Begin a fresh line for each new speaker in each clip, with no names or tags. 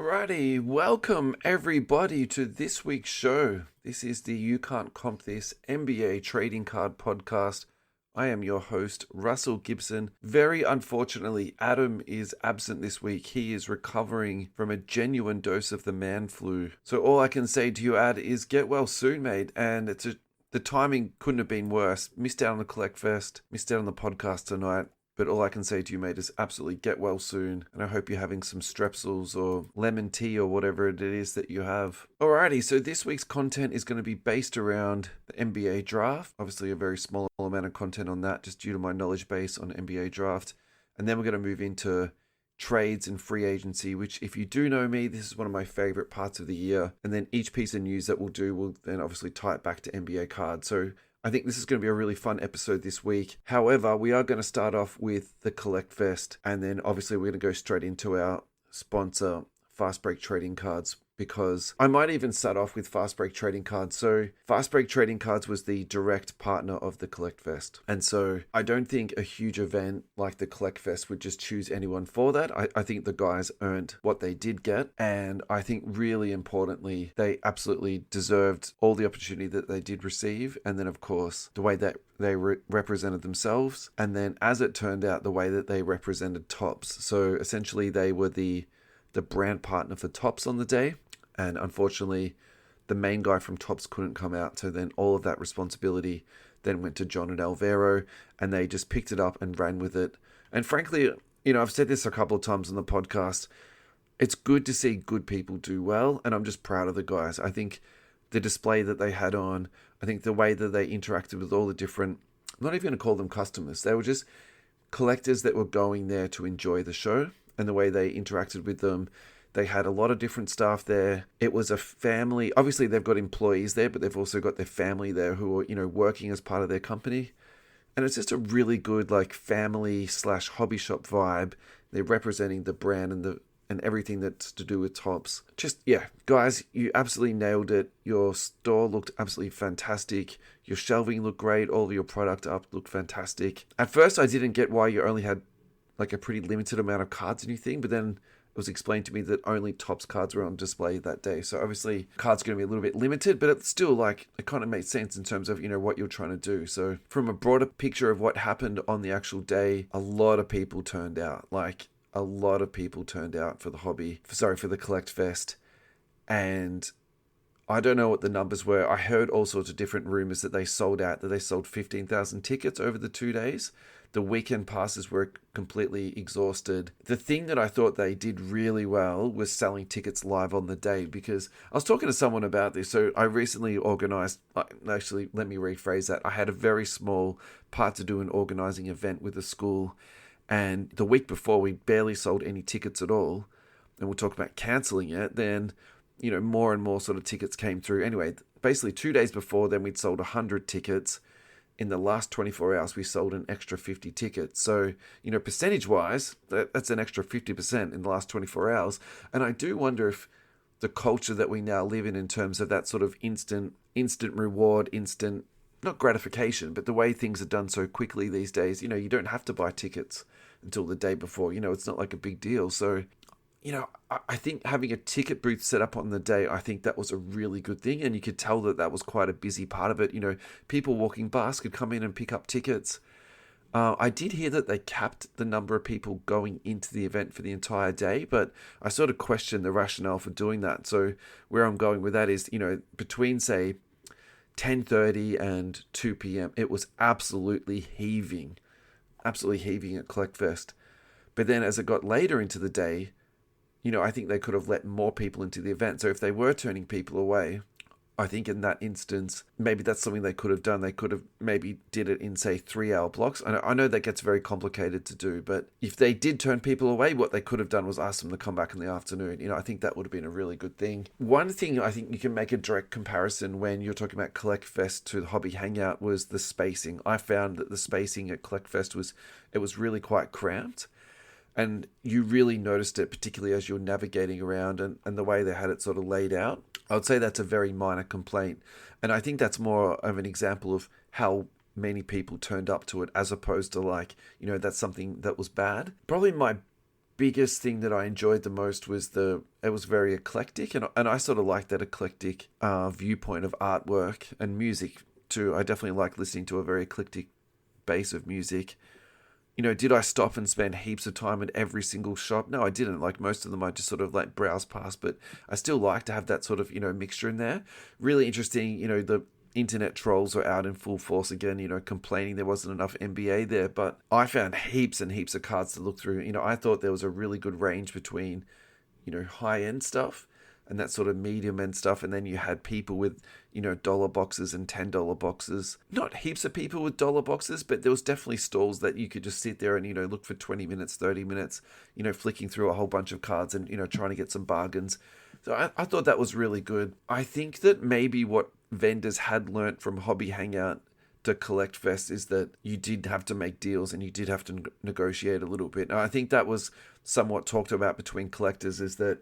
Alrighty, welcome everybody to this week's show. This is the You Can't Comp This NBA Trading Card Podcast. I am your host, Russell Gibson. Very unfortunately, Adam is absent this week. He is recovering from a genuine dose of the man flu. So all I can say to you, Ad, is get well soon, mate. And the timing couldn't have been worse. Missed out on the Collect Fest, missed out on the podcast tonight. But all I can say to you, mate, is absolutely get well soon. And I hope you're having some strepsils or lemon tea or whatever it is that you have. Alrighty, so this week's content is going to be based around the NBA draft. Obviously a very small amount of content on that just due to my knowledge base on NBA draft. And then we're going to move into trades and free agency, which if you do know me, this is one of my favorite parts of the year. And then each piece of news that we'll do will then obviously tie it back to NBA cards. So I think this is going to be a really fun episode this week. However, we are going to start off with the Collect Fest, and then obviously we're going to go straight into our sponsor, Fast Break Trading Cards, because I might even start off with Fast Break Trading Cards. So Fast Break Trading Cards was the direct partner of the Collect Fest. And so I don't think a huge event like the Collect Fest would just choose anyone for that. I think the guys earned what they did get. And I think really importantly, they absolutely deserved all the opportunity that they did receive. And then of course, the way that they represented themselves. And then as it turned out, the way that they represented Topps. So essentially they were the brand partner for Topps on the day. And unfortunately, the main guy from Topps couldn't come out. So then all of that responsibility then went to John and Alvaro, and they just picked it up and ran with it. And frankly, I've said this a couple of times on the podcast. It's good to see good people do well. And I'm just proud of the guys. I think the display that they had on, I think the way that they interacted with all the different, I'm not even going to call them customers. They were just collectors that were going there to enjoy the show, and the way they interacted with them. They had a lot of different staff there. It was a family. Obviously, they've got employees there, but they've also got their family there who are, working as part of their company. And it's just a really good, family/hobby shop vibe. They're representing the brand and everything that's to do with Topps. Guys, you absolutely nailed it. Your store looked absolutely fantastic. Your shelving looked great. All of your product up looked fantastic. At first, I didn't get why you only had a pretty limited amount of cards and anything, but then it was explained to me that only Topps cards were on display that day. So obviously cards are going to be a little bit limited, but it's still it kind of made sense in terms of, what you're trying to do. So from a broader picture of what happened on the actual day, a lot of people turned out. A lot of people turned out for the Collect Fest. And I don't know what the numbers were. I heard all sorts of different rumors that they sold 15,000 tickets over the 2 days. The weekend passes were completely exhausted. The thing that I thought they did really well was selling tickets live on the day, because I was talking to someone about this. So I recently organized, actually, let me rephrase that. I had a very small part to do in organizing an event with a school. And the week before, we barely sold any tickets at all. And we'll talk about canceling it. Then, more and more sort of tickets came through. Anyway, basically 2 days before, then we'd sold 100 tickets. In the last 24 hours, we sold an extra 50 tickets. So, percentage-wise, that's an extra 50% in the last 24 hours. And I do wonder if the culture that we now live in terms of that sort of instant reward, instant, not gratification, but the way things are done so quickly these days, you don't have to buy tickets until the day before. It's not like a big deal. So, I think having a ticket booth set up on the day, I think that was a really good thing. And you could tell that was quite a busy part of it. People walking past could come in and pick up tickets. I did hear that they capped the number of people going into the event for the entire day, but I sort of questioned the rationale for doing that. So where I'm going with that is, between, say, 10:30 and 2 p.m., it was absolutely heaving at Collect Fest. But then as it got later into the day, I think they could have let more people into the event. So if they were turning people away, I think in that instance, maybe that's something they could have done. They could have maybe did it in, say, 3-hour blocks. I know that gets very complicated to do, but if they did turn people away, what they could have done was ask them to come back in the afternoon. I think that would have been a really good thing. One thing I think you can make a direct comparison when you're talking about Collect Fest to the Hobby Hangout was the spacing. I found that the spacing at Collect Fest was really quite cramped. And you really noticed it, particularly as you're navigating around and the way they had it sort of laid out. I would say that's a very minor complaint. And I think that's more of an example of how many people turned up to it as opposed to that's something that was bad. Probably my biggest thing that I enjoyed the most was it was very eclectic, and I sort of like that eclectic viewpoint of artwork and music too. I definitely like listening to a very eclectic base of music. Did I stop and spend heaps of time at every single shop? No, I didn't. Like most of them, I just sort of like browse past, but I still like to have that sort of, mixture in there. Really interesting, the internet trolls were out in full force again, complaining there wasn't enough NBA there, but I found heaps and heaps of cards to look through. I thought there was a really good range between, high-end stuff and that sort of medium end stuff, and then you had people with dollar boxes and $10 boxes. Not heaps of people with dollar boxes, but there was definitely stalls that you could just sit there and look for 20 minutes, 30 minutes, flicking through a whole bunch of cards and trying to get some bargains. So I thought that was really good. I think that maybe what vendors had learnt from Hobby Hangout to Collect Fest is that you did have to make deals and you did have to negotiate a little bit. And I think that was somewhat talked about between collectors, is that,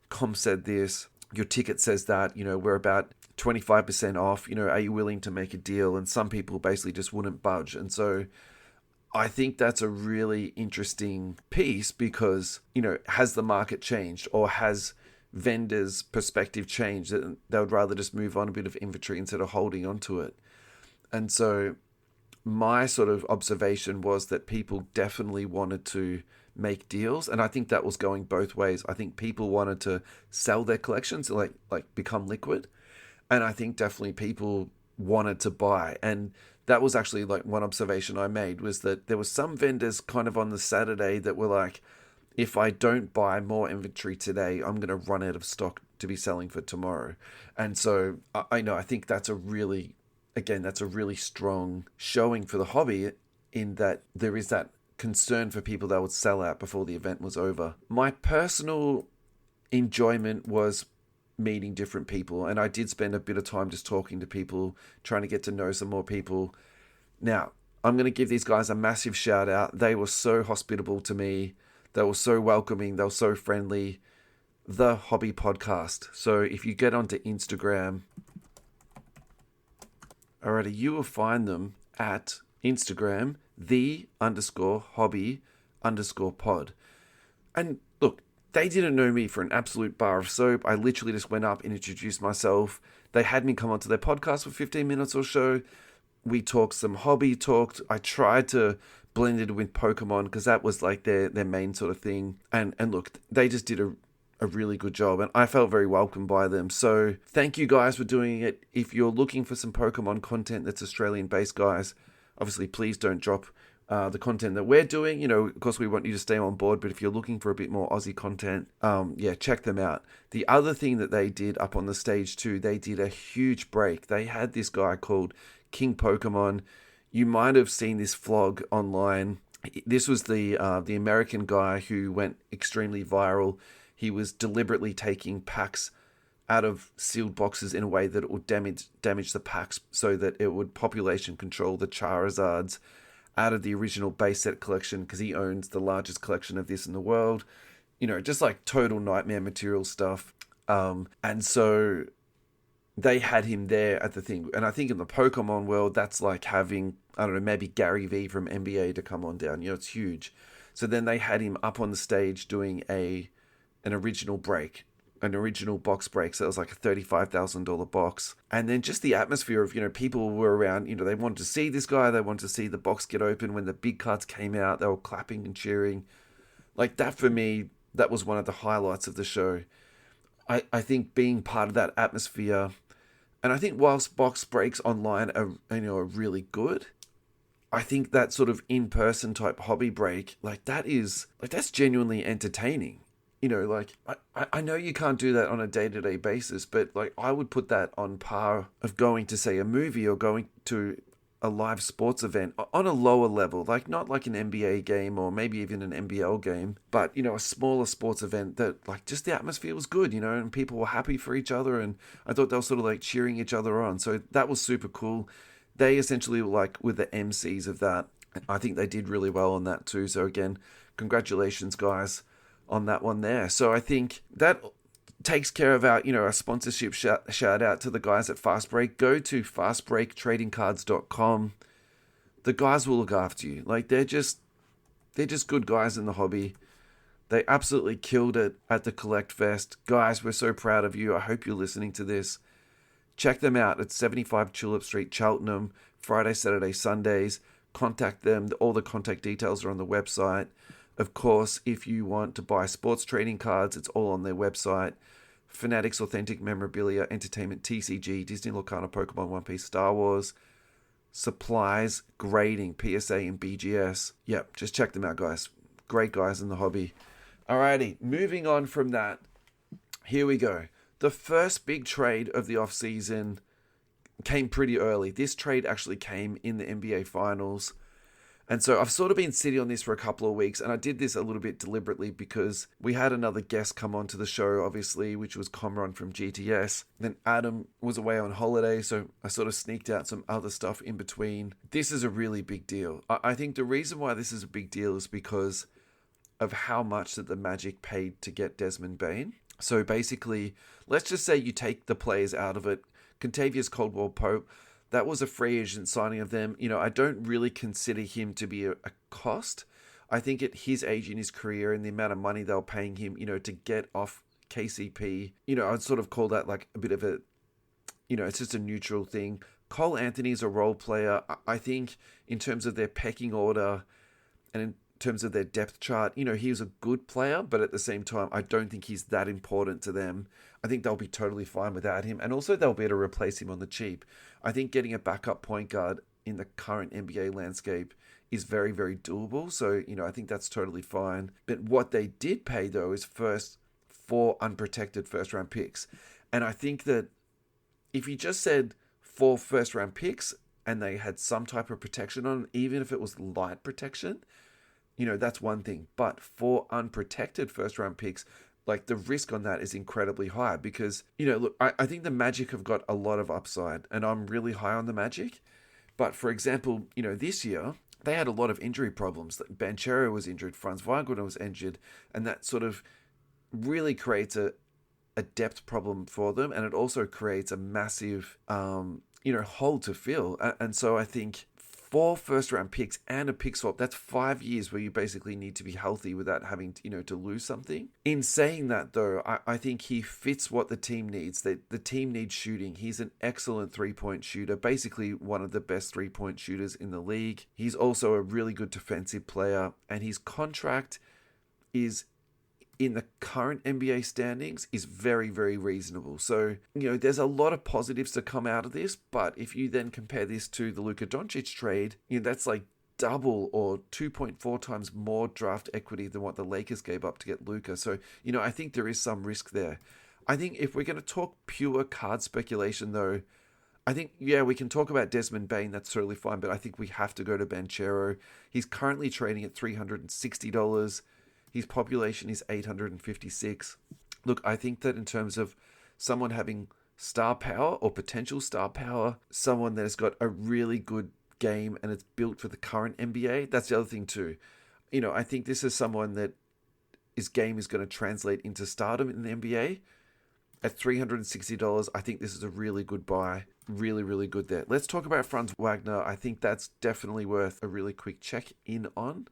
comp said this, your ticket says that, we're about 25% off, are you willing to make a deal? And some people basically just wouldn't budge. And so I think that's a really interesting piece because, has the market changed, or has vendors' perspective changed? That they would rather just move on a bit of inventory instead of holding on to it. And so my sort of observation was that people definitely wanted to make deals, and I think that was going both ways. I think people wanted to sell their collections, like become liquid, and I think definitely people wanted to buy. And that was actually like one observation I made, was that there were some vendors kind of on the Saturday that were like, if I don't buy more inventory today, I'm going to run out of stock to be selling for tomorrow. And so I think that's a really strong showing for the hobby, in that there is that concern for people that would sell out before the event was over. My personal enjoyment was meeting different people, and I did spend a bit of time just talking to people, trying to get to know some more people. Now, I'm going to give these guys a massive shout out. They were so hospitable to me. They were so welcoming. They were so friendly. The Hobby Podcast. So if you get onto Instagram, alrighty, you will find them at Instagram, _hobby_pod. And look, they didn't know me for an absolute bar of soap. I literally just went up and introduced myself. They had me come onto their podcast for 15 minutes or so. We talked some hobby talk. I tried to blend it with Pokemon because that was like their main sort of thing. And look, they just did a really good job, and I felt very welcomed by them. So thank you guys for doing it. If you're looking for some Pokemon content that's Australian based, guys, obviously please don't drop the content that we're doing. Of course we want you to stay on board, but if you're looking for a bit more Aussie content, check them out. The other thing that they did up on the stage too, they did a huge break. They had this guy called King Pokemon. You might have seen this vlog online. This was the American guy who went extremely viral. He was deliberately taking packs out of sealed boxes in a way that it would damage the packs, so that it would population control the Charizards out of the original base set collection, because he owns the largest collection of this in the world. Just like total nightmare material stuff. And so they had him there at the thing. And I think in the Pokemon world, that's like having, I don't know, maybe Gary V from NBA to come on down. It's huge. So then they had him up on the stage doing an original break, an original box break. So it was like a $35,000 box. And then just the atmosphere of, people were around, they wanted to see this guy. They wanted to see the box get open. When the big cards came out, they were clapping and cheering. Like that, for me, that was one of the highlights of the show. I think being part of that atmosphere, and I think whilst box breaks online are really good, I think that sort of in-person type hobby break, that's genuinely entertaining. I know you can't do that on a day-to-day basis, but I would put that on par of going to, say, a movie or going to a live sports event on a lower level, not like an NBA game or maybe even an NBL game, but, a smaller sports event that just the atmosphere was good, and people were happy for each other. And I thought they were sort of cheering each other on. So that was super cool. They essentially were with the MCs of that. I think they did really well on that too. So again, congratulations guys on that one there. So I think that takes care of our, a sponsorship shout out to the guys at Fast Break. Go to fastbreaktradingcards.com. The guys will look after you. They're just good guys in the hobby. They absolutely killed it at the Collect Fest. Guys, we're so proud of you. I hope you're listening to this. Check them out at 75 Tulip Street, Cheltenham, Friday, Saturday, Sundays. Contact them. All the contact details are on the website. Of course, if you want to buy sports trading cards, it's all on their website. Fanatics Authentic Memorabilia, Entertainment, TCG, Disney Locana, Pokemon, One Piece, Star Wars, supplies, grading, PSA and BGS. Yep, just check them out, guys. Great guys in the hobby. Alrighty, moving on from that. Here we go. The first big trade of the offseason came pretty early. This trade actually came in the NBA Finals. And so I've sort of been sitting on this for a couple of weeks, and I did this a little bit deliberately because we had another guest come onto the show, obviously, which was Comron from GTS. Then Adam was away on holiday, so I sort of sneaked out some other stuff in between. This is a really big deal. I think the reason why this is a big deal is because of how much that the Magic paid to get Desmond Bane. So basically, let's just say you take the players out of it. Contavious Caldwell-Pope, that was a free agent signing of them. I don't really consider him to be a cost. I think at his age in his career and the amount of money they were paying him, to get off KCP, I'd sort of call that like a bit of a, it's just a neutral thing. Cole Anthony's a role player. I think in terms of their pecking order and in terms of their depth chart, he was a good player, but at the same time, I don't think he's that important to them. I think they'll be totally fine without him. And also they'll be able to replace him on the cheap. I think getting a backup point guard in the current NBA landscape is very, very doable. So, I think that's totally fine. But what they did pay, though, is four unprotected first-round picks. And I think that if you just said 4 first-round picks and they had some type of protection on them, even if it was light protection, that's one thing. But 4 unprotected first-round picks, like the risk on that is incredibly high because, look, I think the Magic have got a lot of upside and I'm really high on the Magic. But for example, this year, they had a lot of injury problems. Banchero was injured, Franz Wagner was injured, and that sort of really creates a depth problem for them. And it also creates a massive, hole to fill. And so I think 4 first-round picks and a pick swap, that's 5 years where you basically need to be healthy without having to lose something. In saying that, though, I think he fits what the team needs. The team needs shooting. He's an excellent three-point shooter, basically one of the best three-point shooters in the league. He's also a really good defensive player, and his contract is, in the current NBA standings, is very, very reasonable. So, there's a lot of positives to come out of this, but if you then compare this to the Luka Doncic trade, that's like double or 2.4 times more draft equity than what the Lakers gave up to get Luka. So, I think there is some risk there. I think if we're going to talk pure card speculation, though, I think, we can talk about Desmond Bane, that's totally fine, but I think we have to go to Banchero. He's currently trading at $360. His population is 856. Look, I think that in terms of someone having star power or potential star power, someone that has got a really good game and it's built for the current NBA, that's the other thing too. I think this is someone that his game is going to translate into stardom in the NBA. At $360, I think this is a really good buy. Really, really good there. Let's talk about Franz Wagner. I think that's definitely worth a really quick check-in on.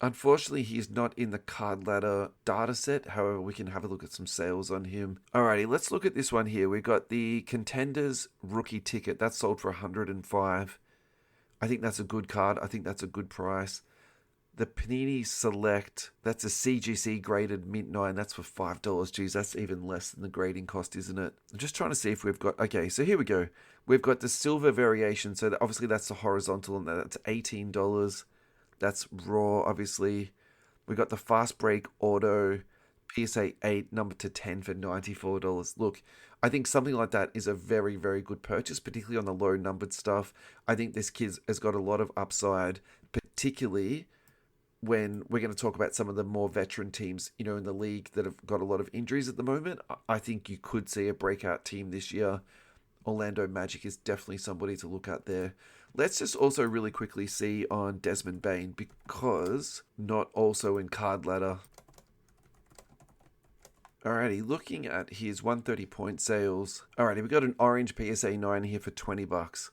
Unfortunately, he's not in the card ladder data set. However, we can have a look at some sales on him. Alrighty, let's look at this one here. We've got the Contenders rookie ticket. That's sold for $105. I think that's a good card. I think that's a good price. The Panini Select, that's a CGC graded mint 9. That's for $5. Geez, that's even less than the grading cost, isn't it? I'm just trying to see if we've got... Okay, so here we go. We've got the silver variation. So obviously that's the horizontal, and that's $18. That's raw, obviously. We got the Fast Break Auto PSA 8 number to 10 for $94. Look, I think something like that is a very, very good purchase, particularly on the low numbered stuff. I think this kid has got a lot of upside, particularly when we're going to talk about some of the more veteran teams, in the league that have got a lot of injuries at the moment. I think you could see a breakout team this year. Orlando Magic is definitely somebody to look at there. Let's just also really quickly see on Desmond Bane, because not also in card ladder. Alrighty, looking at his 130 point sales. Alrighty, we've got an orange PSA 9 here for $20.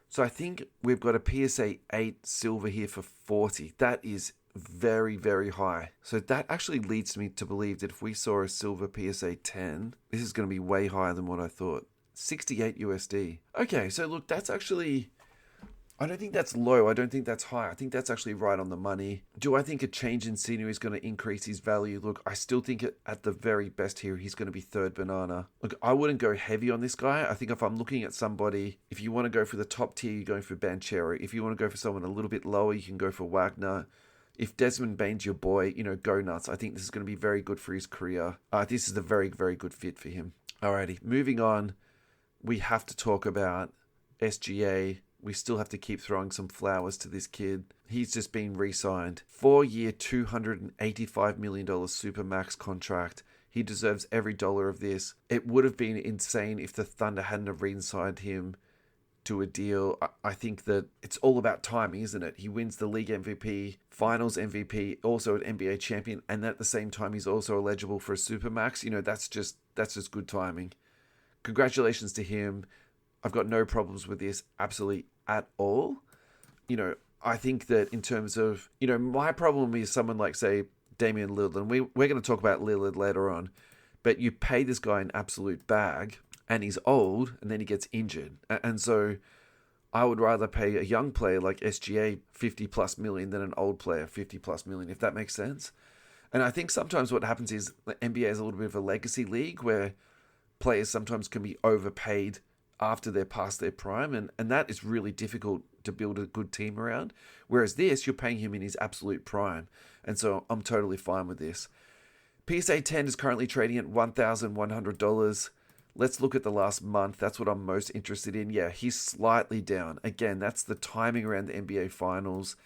So I think we've got a PSA 8 silver here for $40. That is very, very high. So that actually leads me to believe that if we saw a silver PSA 10, this is going to be way higher than what I thought. 68 USD. Okay, so look, that's actually... I don't think that's low. I don't think that's high. I think that's actually right on the money. Do I think a change in scenery is going to increase his value? Look, I still think at the very best here, he's going to be third banana. Look, I wouldn't go heavy on this guy. I think if I'm looking at somebody, if you want to go for the top tier, you're going for Banchero. If you want to go for someone a little bit lower, you can go for Wagner. If Desmond Bane's your boy, go nuts. I think this is going to be very good for his career. This is a very, very good fit for him. Alrighty, moving on. We have to talk about SGA. We still have to keep throwing some flowers to this kid. He's just been re-signed. 4-year, $285 million Supermax contract. He deserves every dollar of this. It would have been insane if the Thunder hadn't have re-signed him to a deal. I think that it's all about timing, isn't it? He wins the league MVP, finals MVP, also an NBA champion, and at the same time, he's also eligible for a Supermax. That's just good timing. Congratulations to him. I've got no problems with this absolutely at all. I think that in terms of, my problem is someone like, say, Damian Lillard, and we're going to talk about Lillard later on, but you pay this guy an absolute bag, and he's old, and then he gets injured. And so I would rather pay a young player like SGA 50 plus million than an old player 50 plus million, if that makes sense. And I think sometimes what happens is the NBA is a little bit of a legacy league where players sometimes can be overpaid after they're past their prime, and that is really difficult to build a good team around. Whereas this, you're paying him in his absolute prime, and so I'm totally fine with this. PSA 10 is currently trading at $1,100. Let's look at the last month. That's what I'm most interested in. Yeah, he's slightly down. Again, that's the timing around the NBA Finals.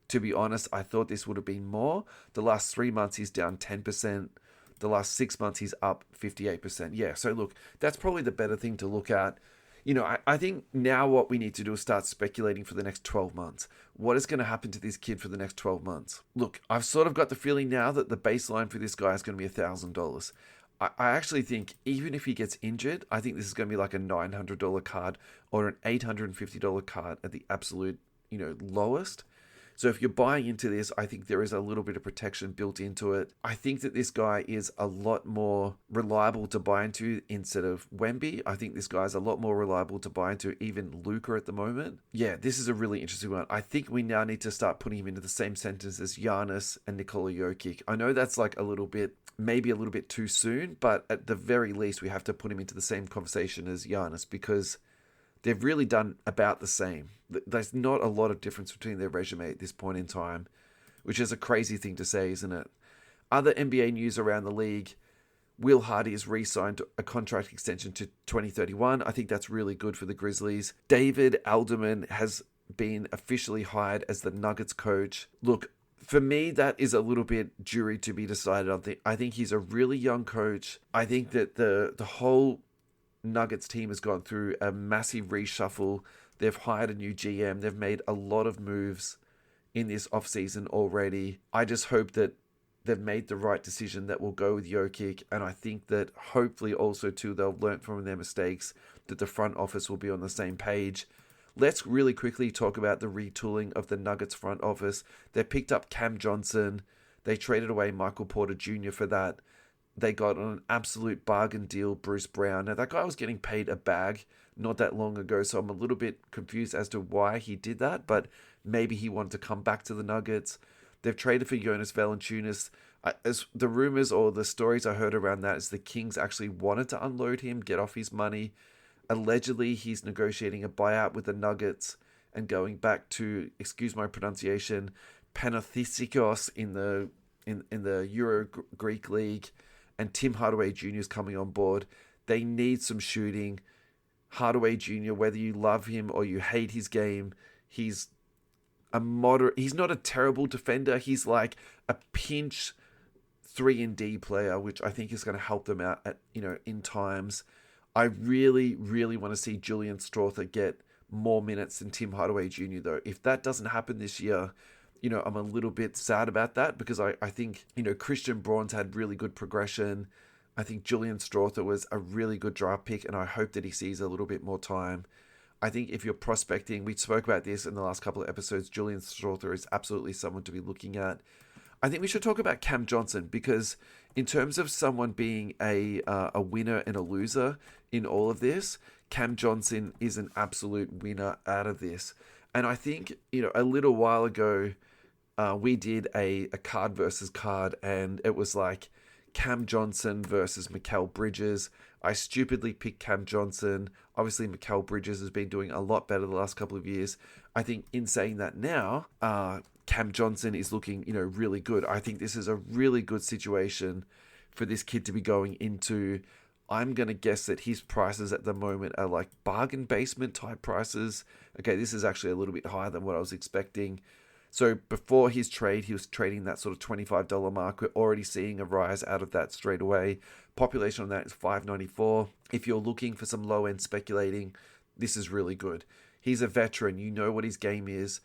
To be honest, I thought this would have been more. The last 3 months, he's down 10%. The last 6 months, he's up 58%. Yeah, so look, that's probably the better thing to look at. I think now what we need to do is start speculating for the next 12 months. What is going to happen to this kid for the next 12 months? Look, I've sort of got the feeling now that the baseline for this guy is going to be $1,000. I actually think even if he gets injured, I think this is going to be like a $900 card or an $850 card at the absolute, lowest. So if you're buying into this, I think there is a little bit of protection built into it. I think that this guy is a lot more reliable to buy into instead of Wemby. I think this guy is a lot more reliable to buy into, even Luka at the moment. Yeah, this is a really interesting one. I think we now need to start putting him into the same sentence as Giannis and Nikola Jokic. I know that's like maybe a little bit too soon, but at the very least, we have to put him into the same conversation as Giannis because they've really done about the same. There's not a lot of difference between their resume at this point in time, which is a crazy thing to say, isn't it? Other NBA news around the league, Will Hardy has re-signed a contract extension to 2031. I think that's really good for the Grizzlies. David Alderman has been officially hired as the Nuggets coach. Look, for me, that is a little bit jury to be decided. I think he's a really young coach. I think that the whole Nuggets team has gone through a massive reshuffle. They've hired a new GM. They've made a lot of moves in this offseason already. I just hope that they've made the right decision that will go with Jokic. And I think that hopefully also too, they'll learn from their mistakes, that the front office will be on the same page. Let's really quickly talk about the retooling of the Nuggets front office. They picked up Cam Johnson. They traded away Michael Porter Jr. for that. They got on an absolute bargain deal, Bruce Brown. Now, that guy was getting paid a bag not that long ago, so I'm a little bit confused as to why he did that, but maybe he wanted to come back to the Nuggets. They've traded for Jonas Valanciunas. As the rumors or the stories I heard around that is the Kings actually wanted to unload him, get off his money. Allegedly, he's negotiating a buyout with the Nuggets and going back to, excuse my pronunciation, Panathinaikos in the Euro Greek League. And Tim Hardaway Jr. is coming on board. They need some shooting. Hardaway Jr., whether you love him or you hate his game, he's a moderate. He's not a terrible defender. He's like a pinch 3-and-D player, which I think is going to help them out at in times. I really, really want to see Julian Strawther get more minutes than Tim Hardaway Jr. though. If that doesn't happen this year, I'm a little bit sad about that because I think, Christian Braun's had really good progression. I think Julian Strawther was a really good draft pick, and I hope that he sees a little bit more time. I think if you're prospecting, we spoke about this in the last couple of episodes, Julian Strawther is absolutely someone to be looking at. I think we should talk about Cam Johnson, because in terms of someone being a winner and a loser in all of this, Cam Johnson is an absolute winner out of this. And I think, a little while ago, we did a card versus card, and it was like Cam Johnson versus Mikal Bridges. I stupidly picked Cam Johnson. Obviously, Mikal Bridges has been doing a lot better the last couple of years. I think in saying that now, Cam Johnson is looking, really good. I think this is a really good situation for this kid to be going into. I'm going to guess that his prices at the moment are like bargain basement type prices. Okay, this is actually a little bit higher than what I was expecting. So before his trade, he was trading that sort of $25 mark. We're already seeing a rise out of that straight away. Population on that is 594. If you're looking for some low-end speculating, this is really good. He's a veteran. You know what his game is.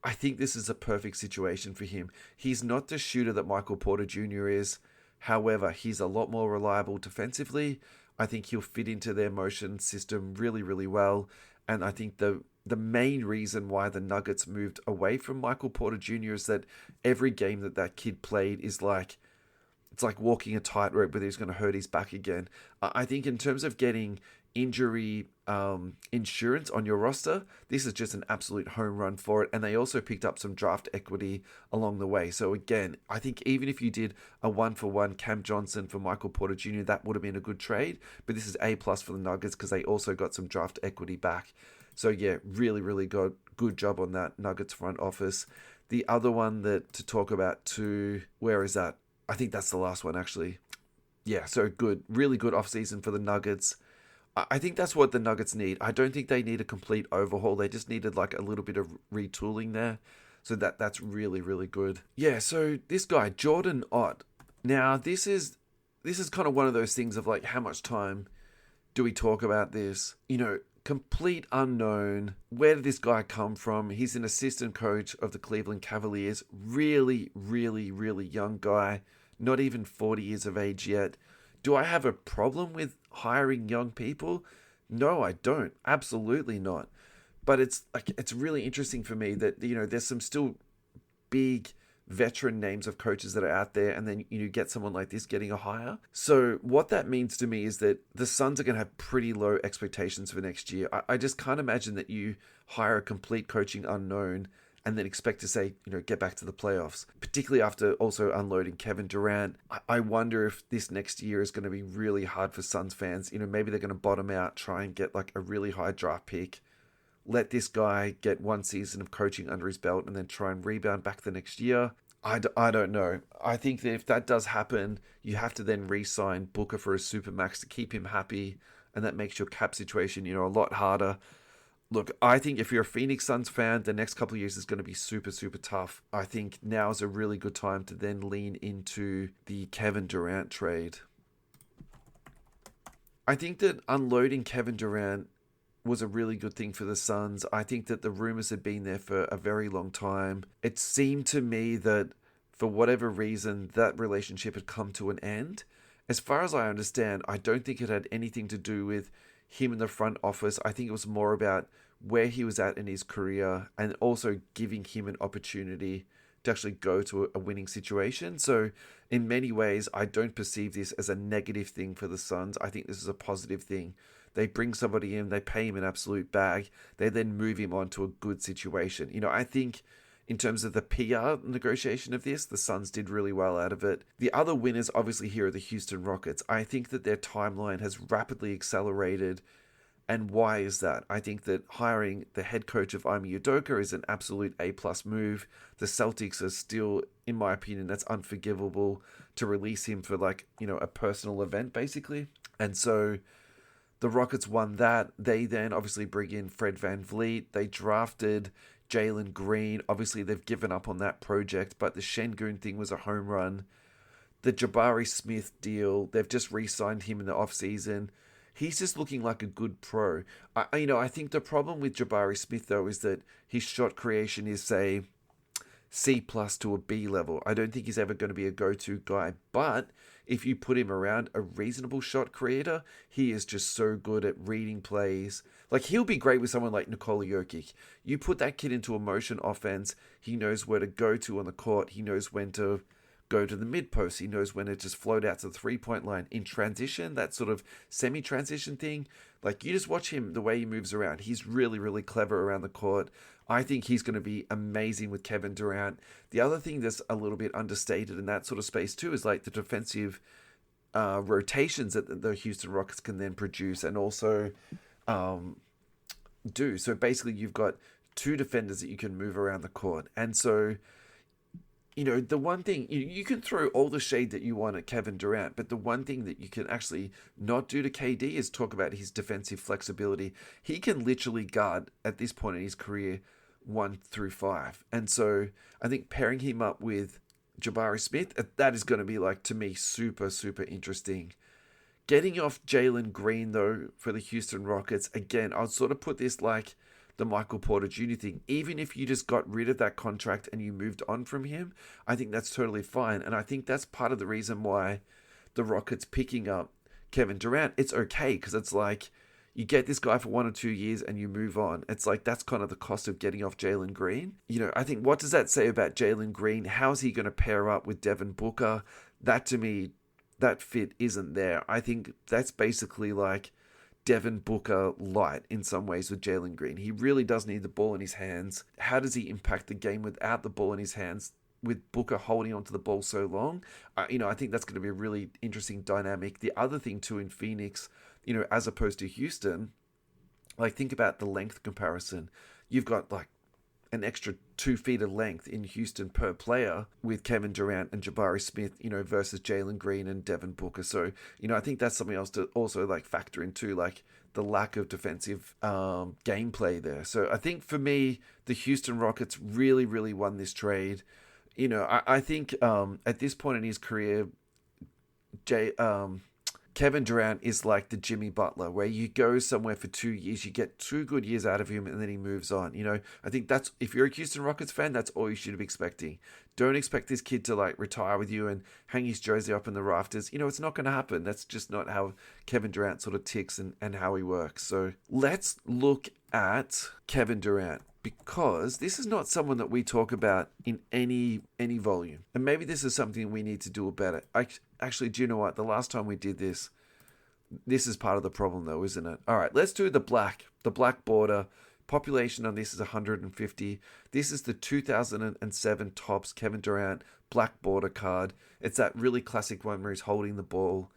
I think this is a perfect situation for him. He's not the shooter that Michael Porter Jr. is. However, he's a lot more reliable defensively. I think he'll fit into their motion system really, really well. And I think the main reason why the Nuggets moved away from Michael Porter Jr. is that every game that kid played is like, it's like walking a tightrope whether he's going to hurt his back again. I think in terms of getting injury insurance on your roster, this is just an absolute home run for it. And they also picked up some draft equity along the way. So again, I think even if you did a 1-for-1 Cam Johnson for Michael Porter Jr., that would have been a good trade. But this is A+ for the Nuggets because they also got some draft equity back. So yeah, really, really good job on that Nuggets front office. The other one that to talk about too, where is that? I think that's the last one actually. Yeah, so good. Really good offseason for the Nuggets. I think that's what the Nuggets need. I don't think they need a complete overhaul. They just needed like a little bit of retooling there. So that's really, really good. Yeah, so this guy, Jordan Ott. Now, this is kind of one of those things of like, how much time do we talk about this? Complete unknown. Where did this guy come from? He's an assistant coach of the Cleveland Cavaliers. Really, really, really young guy. Not even 40 years of age yet. Do I have a problem with hiring young people? No, I don't. Absolutely not. But it's really interesting for me that, there's some still big veteran names of coaches that are out there, and then you get someone like this getting a hire. So what that means to me is that the Suns are going to have pretty low expectations for next year. I just can't imagine that you hire a complete coaching unknown and then expect to say, get back to the playoffs, particularly after also unloading Kevin Durant. I wonder if this next year is going to be really hard for Suns fans. Maybe they're going to bottom out, try and get like a really high draft pick, let this guy get one season of coaching under his belt and then try and rebound back the next year. I don't know. I think that if that does happen, you have to then re-sign Booker for a supermax to keep him happy, and that makes your cap situation, a lot harder. Look, I think if you're a Phoenix Suns fan, the next couple of years is going to be super, super tough. I think now is a really good time to then lean into the Kevin Durant trade. I think that unloading Kevin Durant was a really good thing for the Suns. I think that the rumors had been there for a very long time. It seemed to me that for whatever reason, that relationship had come to an end. As far as I understand, I don't think it had anything to do with him in the front office. I think it was more about where he was at in his career and also giving him an opportunity to actually go to a winning situation. So in many ways, I don't perceive this as a negative thing for the Suns. I think this is a positive thing. They bring somebody in, they pay him an absolute bag, they then move him on to a good situation. I think in terms of the PR negotiation of this, the Suns did really well out of it. The other winners obviously here are the Houston Rockets. I think that their timeline has rapidly accelerated. And why is that? I think that hiring the head coach of Ime Udoka is an absolute A+ move. The Celtics are still, in my opinion, that's unforgivable to release him for a personal event basically. And so the Rockets won that. They then obviously bring in Fred VanVleet. They drafted Jalen Green. Obviously, they've given up on that project, but the Şengün thing was a home run. The Jabari Smith deal, they've just re-signed him in the offseason. He's just looking like a good pro. I think the problem with Jabari Smith, though, is that his shot creation is, say, C+ to a B level. I don't think he's ever going to be a go-to guy, but if you put him around a reasonable shot creator, he is just so good at reading plays. Like, he'll be great with someone like Nikola Jokic. You put that kid into a motion offense, he knows where to go to on the court. He knows when to go to the mid post. He knows when to just float out to the 3-point line. In transition, that sort of semi-transition thing, like, you just watch him, the way he moves around. He's really, really clever around the court. I think he's going to be amazing with Kevin Durant. The other thing that's a little bit understated in that sort of space too is like the defensive rotations that the Houston Rockets can then produce and also do. So basically you've got two defenders that you can move around the court. And so, you know, the one thing, you can throw all the shade that you want at Kevin Durant, but the one thing that you can actually not do to KD is talk about his defensive flexibility. He can literally guard, at this point in his career, 1 through 5. And so I think pairing him up with Jabari Smith, that is going to be, like, to me, super, super interesting. Getting off Jalen Green, though, for the Houston Rockets, again, I'll sort of put this like the Michael Porter Jr. thing. Even if you just got rid of that contract and you moved on from him, I think that's totally fine. And I think that's part of the reason why the Rockets picking up Kevin Durant, it's okay, because it's like, you get this guy for 1 or 2 years and you move on. It's like, that's kind of the cost of getting off Jalen Green. You know, I think, what does that say about Jalen Green? How's he going to pair up with Devin Booker? That, to me, that fit isn't there. I think that's basically like Devin Booker light in some ways with Jalen Green. He really does need the ball in his hands. How does he impact the game without the ball in his hands, with Booker holding onto the ball so long? You know, I think that's going to be a really interesting dynamic. The other thing too in Phoenix, you know, as opposed to Houston, like, think about the length comparison. You've got like an extra 2 feet of length in Houston per player with Kevin Durant and Jabari Smith, you know, versus Jalen Green and Devin Booker. So, you know, I think that's something else to also like factor into, like the lack of defensive gameplay there. So I think for me, the Houston Rockets really, really won this trade. You know, I think at this point in his career, Kevin Durant is like the Jimmy Butler, where you go somewhere for 2 years, you get 2 good years out of him, and then he moves on. You know, I think that's, if you're a Houston Rockets fan, that's all you should be expecting. Don't expect this kid to like retire with you and hang his jersey up in the rafters. You know, it's not going to happen. That's just not how Kevin Durant sort of ticks and how he works. So let's look at Kevin Durant, because this is not someone that we talk about in any volume. And maybe this is something we need to do better. Actually, do you know what? The last time we did this is part of the problem though, isn't it? All right, let's do the black border. Population on this is 150. This is the 2007 Topps Kevin Durant black border card. It's that really classic one where he's holding the ball.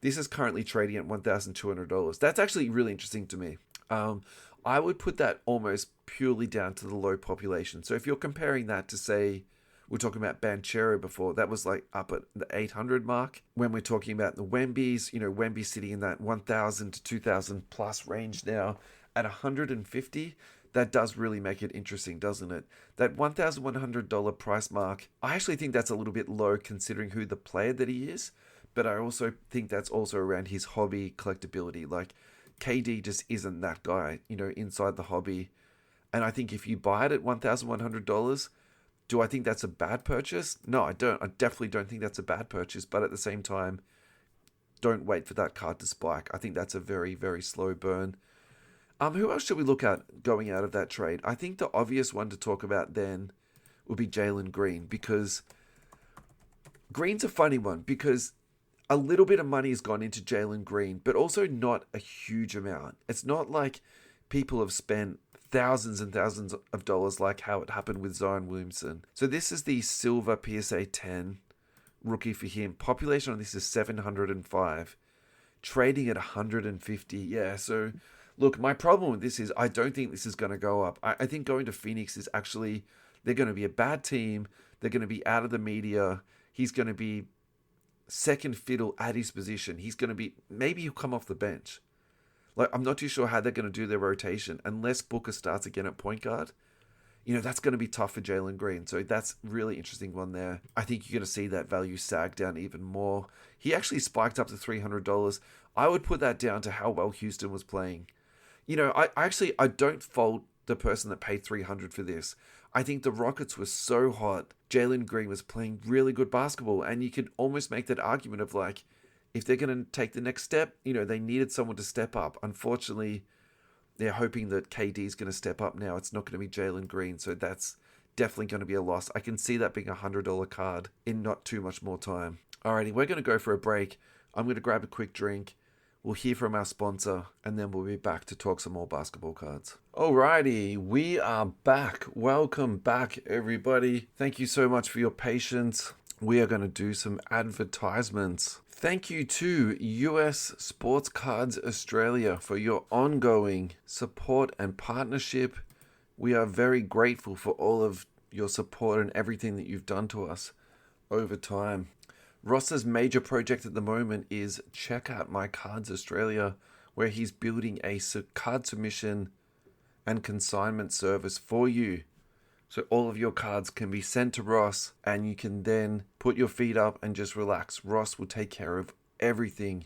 This is currently trading at $1,200. That's actually really interesting to me. I would put that almost purely down to the low population. So if you're comparing that to, say, we're talking about Banchero before, that was like up at the 800 mark. When we're talking about the Wemby's, you know, Wemby's sitting in that 1,000 to 2,000 plus range now at 150. That does really make it interesting, doesn't it? That $1,100 price mark, I actually think that's a little bit low considering who the player that he is. But I also think that's also around his hobby collectability. Like, KD just isn't that guy, you know, inside the hobby. And I think if you buy it at $1,100, do I think that's a bad purchase? No, I don't. I definitely don't think that's a bad purchase. But at the same time, don't wait for that card to spike. I think that's a very, very slow burn. Who else should we look at going out of that trade? I think the obvious one to talk about then would be Jalen Green, because Green's a funny one, because a little bit of money has gone into Jalen Green, but also not a huge amount. It's not like people have spent thousands and thousands of dollars like how it happened with Zion Williamson. So this is the silver PSA 10 rookie for him. Population on this is 705. Trading at 150. Yeah, so look, my problem with this is I don't think this is going to go up. I think going to Phoenix is actually, they're going to be a bad team. They're going to be out of the media. He's going to be second fiddle at his position. He's going to be, maybe he'll come off the bench. Like, I'm not too sure how they're going to do their rotation unless Booker starts again at point guard. You know, that's going to be tough for Jalen Green. So that's really interesting one there. I think you're going to see that value sag down even more. He actually spiked up to $300. I would put that down to how well Houston was playing. You know, I don't fault the person that paid $300 for this. I think the Rockets were so hot. Jalen Green was playing really good basketball, and you could almost make that argument of like, if they're going to take the next step, they needed someone to step up. Unfortunately, they're hoping that KD is going to step up now. It's not going to be Jalen Green, so that's definitely going to be a loss. I can see that being a $100 card in not too much more time. Alrighty, we're going to go for a break. I'm going to grab a quick drink. We'll hear from our sponsor, and then we'll be back to talk some more basketball cards. Alrighty, we are back. Welcome back, everybody. Thank you so much for your patience. We are going to do some advertisements. Thank you to US Sports Cards Australia for your ongoing support and partnership. We are very grateful for all of your support and everything that you've done to us over time. Ross's major project at the moment is check out My Cards Australia, where he's building a card submission and consignment service for you. So all of your cards can be sent to Ross, and you can then put your feet up and just relax. Ross will take care of everything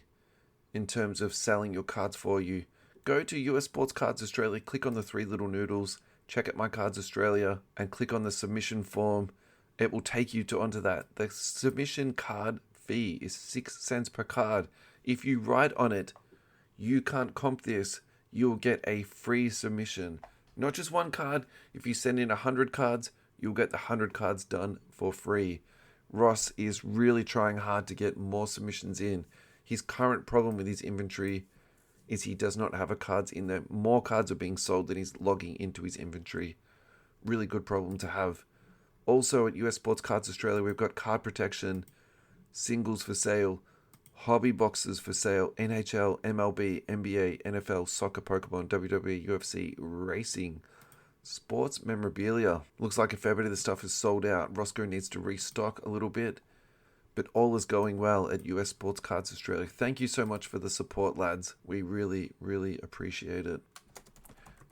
in terms of selling your cards for you. Go to US Sports Cards Australia, click on the three little noodles, check out My Cards Australia, and click on the submission form. It will take you onto that. The submission card fee is 6 cents per card. If you write on it, you can't comp this, you'll get a free submission. Not just one card. If you send in 100 cards, you'll get the 100 cards done for free. Ross is really trying hard to get more submissions in. His current problem with his inventory is he does not have cards in there. More cards are being sold than he's logging into his inventory. Really good problem to have. Also at US Sports Cards Australia, we've got card protection, singles for sale, hobby boxes for sale, NHL, MLB, NBA, NFL, soccer, Pokemon, WWE, UFC, racing, sports memorabilia. Looks like a fair bit of the stuff is sold out. Roscoe needs to restock a little bit, but all is going well at US Sports Cards Australia. Thank you so much for the support, lads. We really, really appreciate it.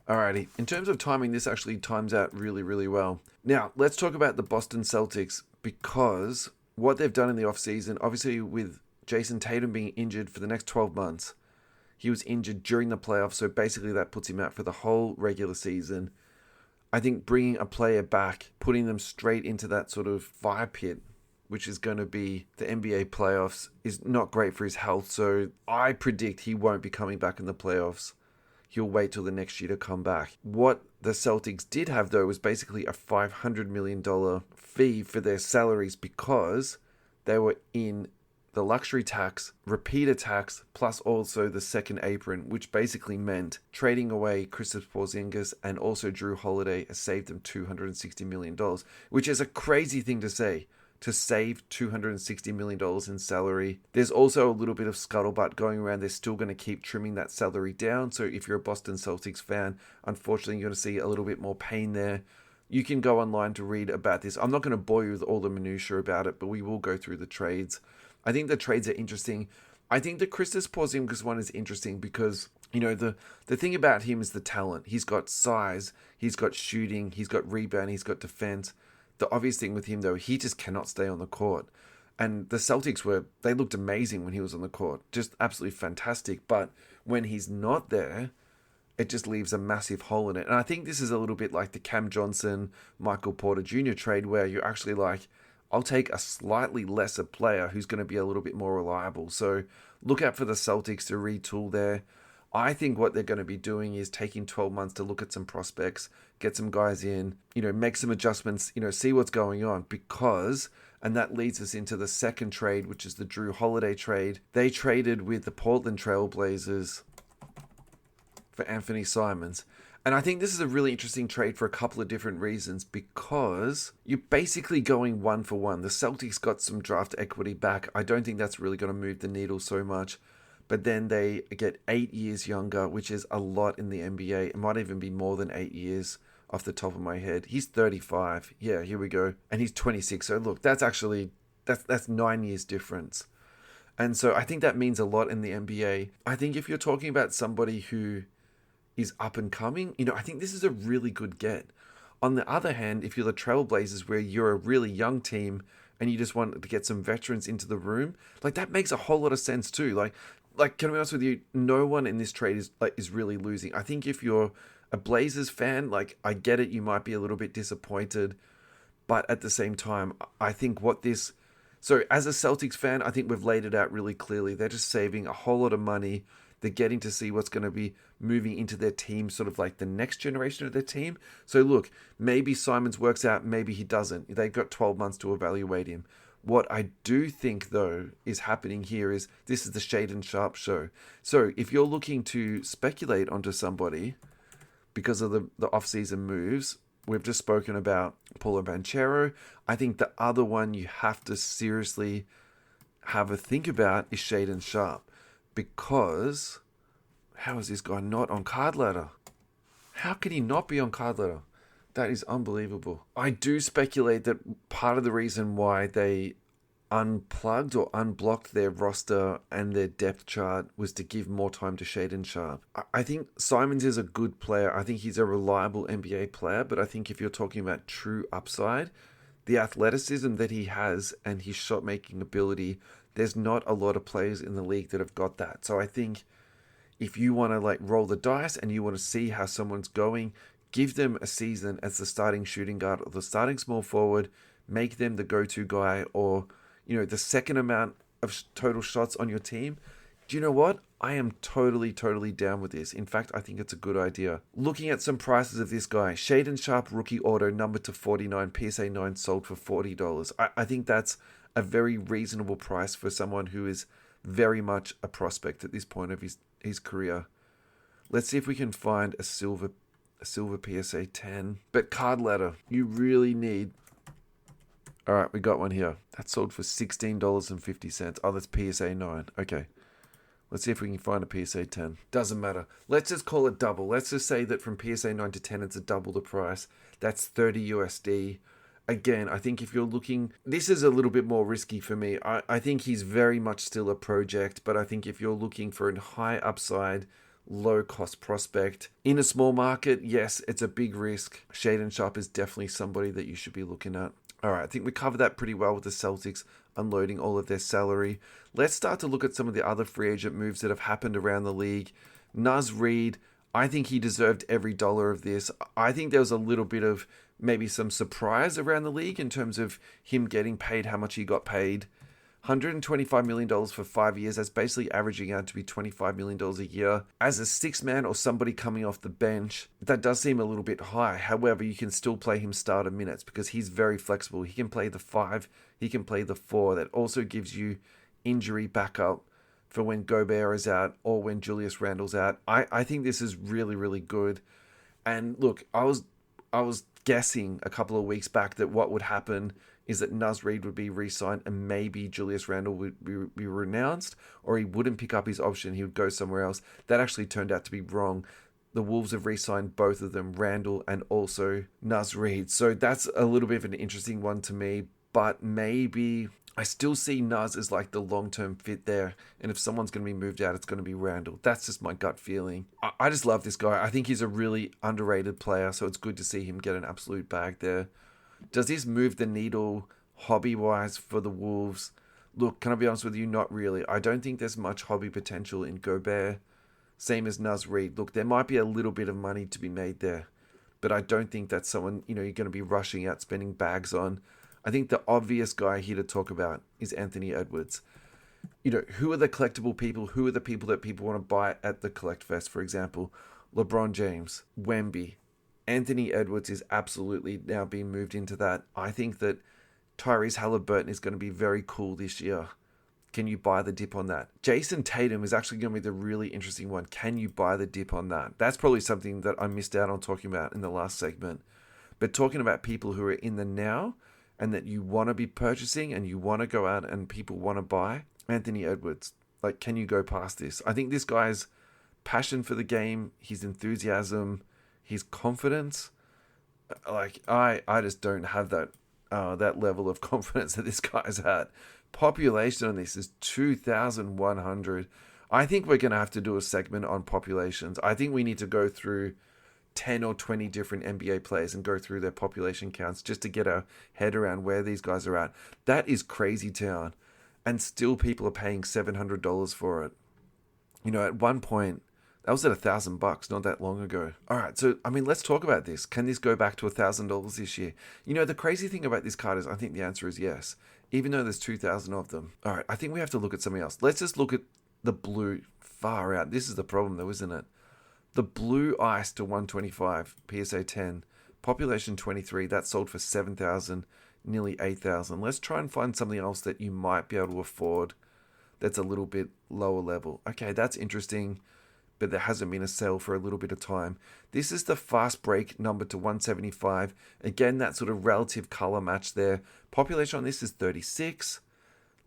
Alrighty, in terms of timing, this actually times out really, really well. Now, let's talk about the Boston Celtics, because what they've done in the offseason, obviously with Jason Tatum being injured for the next 12 months, he was injured during the playoffs, so basically that puts him out for the whole regular season. I think bringing a player back, putting them straight into that sort of fire pit, which is going to be the NBA playoffs, is not great for his health, so I predict he won't be coming back in the playoffs. He'll wait till the next year to come back. What the Celtics did have, though, was basically a $500 million fee for their salaries, because they were in the luxury tax, repeater tax, plus also the second apron, which basically meant trading away Kristaps Porzingis and also Jrue Holiday has saved them $260 million, which is a crazy thing to say. To save $260 million in salary. There's also a little bit of scuttlebutt going around. They're still going to keep trimming that salary down. So if you're a Boston Celtics fan, unfortunately, you're going to see a little bit more pain there. You can go online to read about this. I'm not going to bore you with all the minutiae about it, but we will go through the trades. I think the trades are interesting. I think the Kristaps Porzingis one is interesting because, the thing about him is the talent. He's got size, he's got shooting, he's got rebound, he's got defense. The obvious thing with him, though, he just cannot stay on the court. And the Celtics they looked amazing when he was on the court. Just absolutely fantastic. But when he's not there, it just leaves a massive hole in it. And I think this is a little bit like the Cam Johnson, Michael Porter Jr. trade, where you're actually like, I'll take a slightly lesser player who's going to be a little bit more reliable. So look out for the Celtics to retool there. I think what they're going to be doing is taking 12 months to look at some prospects, get some guys in, make some adjustments, see what's going on, because, and that leads us into the second trade, which is the Jrue Holiday trade. They traded with the Portland Trail Blazers for Anthony Simons. And I think this is a really interesting trade for a couple of different reasons, because you're basically going 1-for-1. The Celtics got some draft equity back. I don't think that's really going to move the needle so much. But then they get 8 years younger, which is a lot in the NBA. It might even be more than 8 years off the top of my head. He's 35. Yeah, here we go. And he's 26. So look, that's 9 years difference. And so I think that means a lot in the NBA. I think if you're talking about somebody who is up and coming, I think this is a really good get. On the other hand, if you're the Trailblazers, where you're a really young team and you just want to get some veterans into the room, like that makes a whole lot of sense too. Like, can I be honest with you? No one in this trade is really losing. I think if you're a Blazers fan, like, I get it, you might be a little bit disappointed, but at the same time, I think so as a Celtics fan, I think we've laid it out really clearly. They're just saving a whole lot of money. They're getting to see what's going to be moving into their team, sort of like the next generation of their team. So look, maybe Simons works out, maybe he doesn't. They've got 12 months to evaluate him. What I do think, though, is happening here is this is the Shaedon Sharpe show. So if you're looking to speculate onto somebody because of the off-season moves, we've just spoken about Paulo Banchero. I think the other one you have to seriously have a think about is Shaedon Sharpe. Because how is this guy not on card ladder? How can he not be on card ladder? That is unbelievable. I do speculate that part of the reason why they unplugged or unblocked their roster and their depth chart was to give more time to Shaedon Sharpe. I think Simons is a good player. I think he's a reliable NBA player, but I think if you're talking about true upside, the athleticism that he has and his shot-making ability, there's not a lot of players in the league that have got that. So I think if you want to like roll the dice and you want to see how someone's going, give them a season as the starting shooting guard or the starting small forward, make them the go-to guy or, the second amount of total shots on your team. Do you know what? I am totally down with this. In fact, I think it's a good idea. Looking at some prices of this guy, Shaedon Sharpe rookie auto number to 49, PSA 9 sold for $40. I think that's a very reasonable price for someone who is very much a prospect at this point of his career. Let's see if we can find a silver PSA 10. But card ladder, you really need... All right, we got one here. That sold for $16.50. Oh, that's PSA 9. Okay. Let's see if we can find a PSA 10. Doesn't matter. Let's just call it double. Let's just say that from PSA 9 to 10, it's a double the price. That's 30 USD. Again, I think if you're looking... This is a little bit more risky for me. I think he's very much still a project, but I think if you're looking for a high upside, low cost prospect in a small market, yes, it's a big risk. Shaedon Sharpe is definitely somebody that you should be looking at. All right, I think we covered that pretty well with the Celtics unloading all of their salary. Let's start to look at some of the other free agent moves that have happened around the league. Naz Reid, I think he deserved every dollar of this. I think there was a little bit of maybe some surprise around the league in terms of him getting paid how much he got paid. $125 million for 5 years. That's basically averaging out to be $25 million a year. As a six man or somebody coming off the bench, that does seem a little bit high. However, you can still play him starter minutes because he's very flexible. He can play the 5, he can play the 4. That also gives you injury backup for when Gobert is out or when Julius Randle's out. I think this is really good. And look, I was guessing a couple of weeks back that what would happen is that Naz Reid would be re-signed and maybe Julius Randle would be renounced, or he wouldn't pick up his option, he would go somewhere else. That actually turned out to be wrong. The Wolves have re-signed both of them, Randle and also Naz Reid. So that's a little bit of an interesting one to me, but maybe I still see Naz as like the long-term fit there. And if someone's going to be moved out, it's going to be Randle. That's just my gut feeling. I just love this guy. I think he's a really underrated player, so it's good to see him get an absolute bag there. Does this move the needle hobby-wise for the Wolves? Look, can I be honest with you? Not really. I don't think there's much hobby potential in Gobert. Same as Naz Reid. Look, there might be a little bit of money to be made there, but I don't think that's someone, you're going to be rushing out, spending bags on. I think the obvious guy here to talk about is Anthony Edwards. Who are the collectible people? Who are the people that people want to buy at the Collect Fest, for example? LeBron James, Wemby. Anthony Edwards is absolutely now being moved into that. I think that Tyrese Halliburton is going to be very cool this year. Can you buy the dip on that? Jason Tatum is actually going to be the really interesting one. Can you buy the dip on that? That's probably something that I missed out on talking about in the last segment. But talking about people who are in the now and that you want to be purchasing and you want to go out and people want to buy, Anthony Edwards. Like, can you go past this? I think this guy's passion for the game, his enthusiasm, his confidence, like I just don't have that level of confidence that this guy's at. Population on this is 2,100. I think we're going to have to do a segment on populations. I think we need to go through 10 or 20 different NBA players and go through their population counts just to get our head around where these guys are at. That is crazy town. And still people are paying $700 for it. At one point, That was at $1,000 not that long ago. All right, so I mean, let's talk about this. Can this go back to $1,000 this year? You know, the crazy thing about this card is I think the answer is yes, even though there's 2,000 of them. All right, I think we have to look at something else. Let's just look at the blue. Far out. This is the problem though, isn't it? The blue ice to 125, PSA 10, population 23, that sold for 7,000, nearly 8,000. Let's try and find something else that you might be able to afford that's a little bit lower level. Okay, that's interesting, but there hasn't been a sale for a little bit of time. This is the fast break number to 175. Again, that sort of relative color match there. Population on this is 36.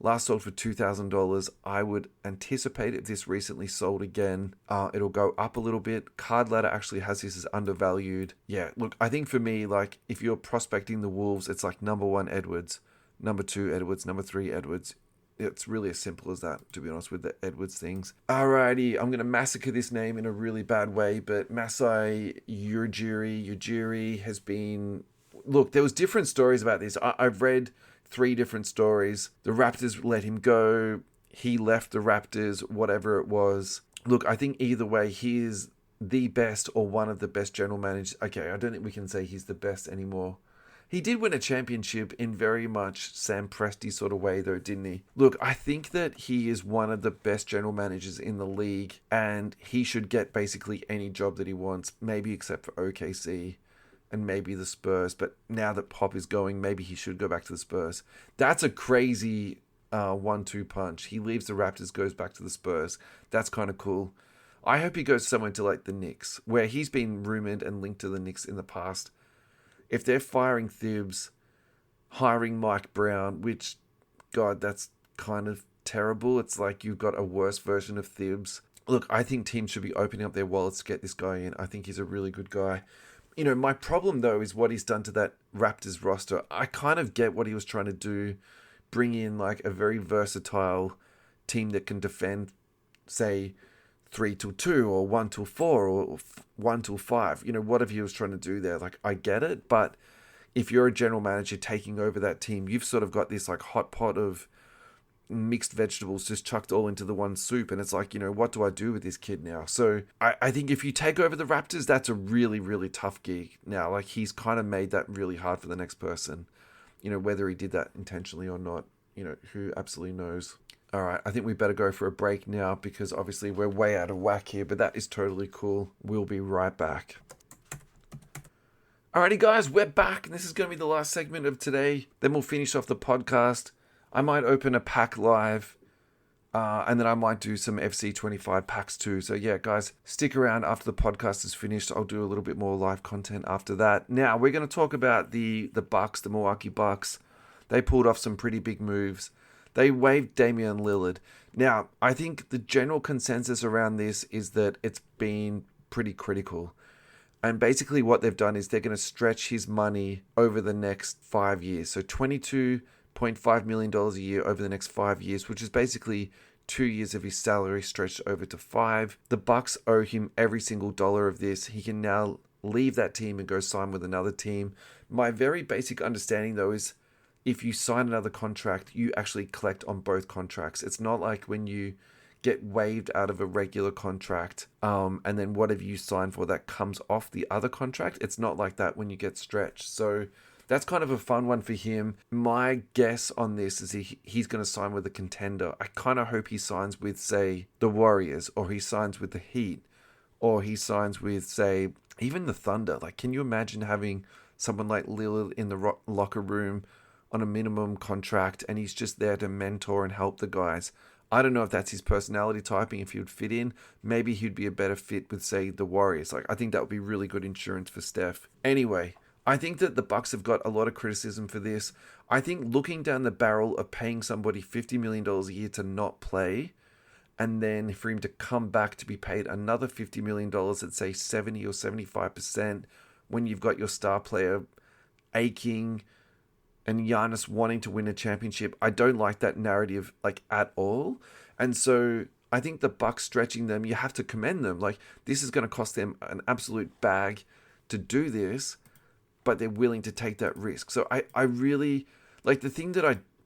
Last sold for $2,000. I would anticipate if this recently sold again, it'll go up a little bit. Card Ladder actually has this as undervalued. Yeah, look, I think for me, like, if you're prospecting the Wolves, it's like number 1 Edwards, number 2 Edwards, number 3 Edwards. It's really as simple as that, to be honest, with the Edwards things. Alrighty, I'm going to massacre this name in a really bad way, but Masai Ujiri has been... Look, there was different stories about this. I've read 3 different stories. The Raptors let him go. He left the Raptors, whatever it was. Look, I think either way, he is the best or one of the best general managers. Okay, I don't think we can say he's the best anymore. He did win a championship in very much Sam Presti sort of way, though, didn't he? Look, I think that he is one of the best general managers in the league, and he should get basically any job that he wants, maybe except for OKC and maybe the Spurs. But now that Pop is going, maybe he should go back to the Spurs. That's a crazy 1-2 punch. He leaves the Raptors, goes back to the Spurs. That's kind of cool. I hope he goes somewhere to like the Knicks, where he's been rumored and linked to the Knicks in the past. If they're firing Thibs, hiring Mike Brown, which, God, that's kind of terrible. It's like you've got a worse version of Thibs. Look, I think teams should be opening up their wallets to get this guy in. I think he's a really good guy. You know, my problem, though, is what he's done to that Raptors roster. I kind of get what he was trying to do. Bring in, like, a very versatile team that can defend, say, 3-2 or 1-4 or 1-5, you know, whatever he was trying to do there. Like, I get it, but if you're a general manager taking over that team, you've sort of got this like hot pot of mixed vegetables just chucked all into the one soup, and it's like, you know, what do I do with this kid now? So I think if you take over the Raptors, that's a really, really tough gig now. Like, he's kind of made that really hard for the next person, you know, whether he did that intentionally or not, you know, who absolutely knows. All right, I think we better go for a break now because obviously we're way out of whack here, but that is totally cool. We'll be right back. Alrighty, guys, we're back. This is going to be the last segment of today. Then we'll finish off the podcast. I might open a pack live, and then I might do some FC25 packs too. So yeah, guys, stick around after the podcast is finished. I'll do a little bit more live content after that. Now, we're going to talk about the Bucks, the Milwaukee Bucks. They pulled off some pretty big moves. They waived Damian Lillard. Now, I think the general consensus around this is that it's been pretty critical. And basically what they've done is they're going to stretch his money over the next 5 years. So $22.5 million a year over the next 5 years, which is basically 2 years of his salary stretched over to 5. The Bucks owe him every single dollar of this. He can now leave that team and go sign with another team. My very basic understanding, though, is if you sign another contract, you actually collect on both contracts. It's not like when you get waived out of a regular contract, and then whatever you sign for, that comes off the other contract. It's not like that when you get stretched. So that's kind of a fun one for him. My guess on this is he's going to sign with a contender. I kind of hope he signs with, say, the Warriors, or he signs with the Heat, or he signs with, say, even the Thunder. Like, can you imagine having someone like Lillard in the locker room on a minimum contract, and he's just there to mentor and help the guys? I don't know if that's his personality typing, if he would fit in. Maybe he'd be a better fit with, say, the Warriors. Like, I think that would be really good insurance for Steph. Anyway, I think that the Bucks have got a lot of criticism for this. I think looking down the barrel of paying somebody $50 million a year to not play, and then for him to come back to be paid another $50 million at, say, 70 or 75%, when you've got your star player aching and Giannis wanting to win a championship, I don't like that narrative, like, at all. And so I think the Bucks stretching them, you have to commend them. Like, this is going to cost them an absolute bag to do this, but they're willing to take that risk. So I really, like, the thing that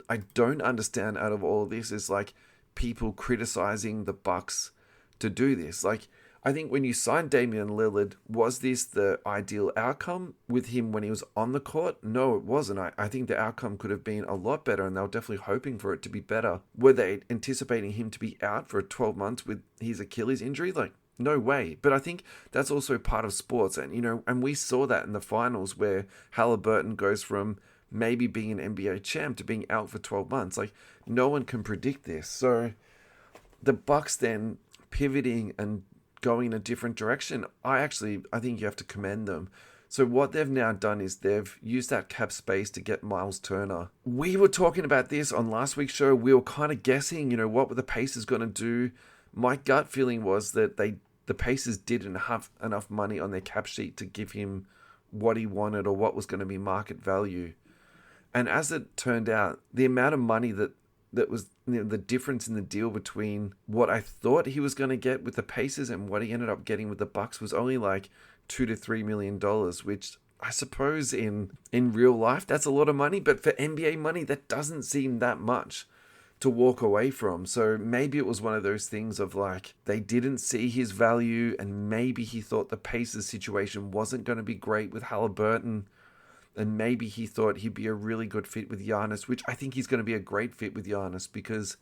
I don't understand out of all this is, like, people criticizing the Bucks to do this. Like, I think when you signed Damian Lillard, was this the ideal outcome with him when he was on the court? No, it wasn't. I think the outcome could have been a lot better, and they were definitely hoping for it to be better. Were they anticipating him to be out for 12 months with his Achilles injury? Like, no way. But I think that's also part of sports. And, and we saw that in the finals where Halliburton goes from maybe being an NBA champ to being out for 12 months. Like, no one can predict this. So the Bucks then pivoting and going in a different direction, I think you have to commend them. So what they've now done is they've used that cap space to get Myles Turner. We were talking about this on last week's show. We were kind of guessing, what were the Pacers going to do. My gut feeling was that the Pacers didn't have enough money on their cap sheet to give him what he wanted or what was going to be market value. And as it turned out, the amount of money that was the difference in the deal between what I thought he was going to get with the Pacers and what he ended up getting with the Bucks was only like $2 to $3 million, which I suppose in real life that's a lot of money, but for NBA money that doesn't seem that much to walk away from. So maybe it was one of those things of like they didn't see his value, and maybe he thought the Pacers situation wasn't going to be great with Halliburton. And maybe he thought he'd be a really good fit with Giannis, which I think he's going to be a great fit with Giannis, because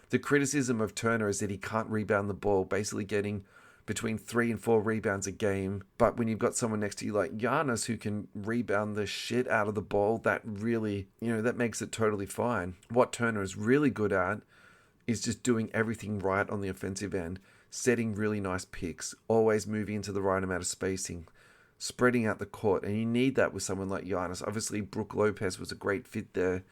the criticism of Turner is that he can't rebound the ball, basically getting between 3 and 4 rebounds a game. But when you've got someone next to you like Giannis who can rebound the shit out of the ball, that really, that makes it totally fine. What Turner is really good at is just doing everything right on the offensive end, setting really nice picks, always moving into the right amount of spacing, spreading out the court, and you need that with someone like Giannis. Obviously, Brook Lopez was a great fit there.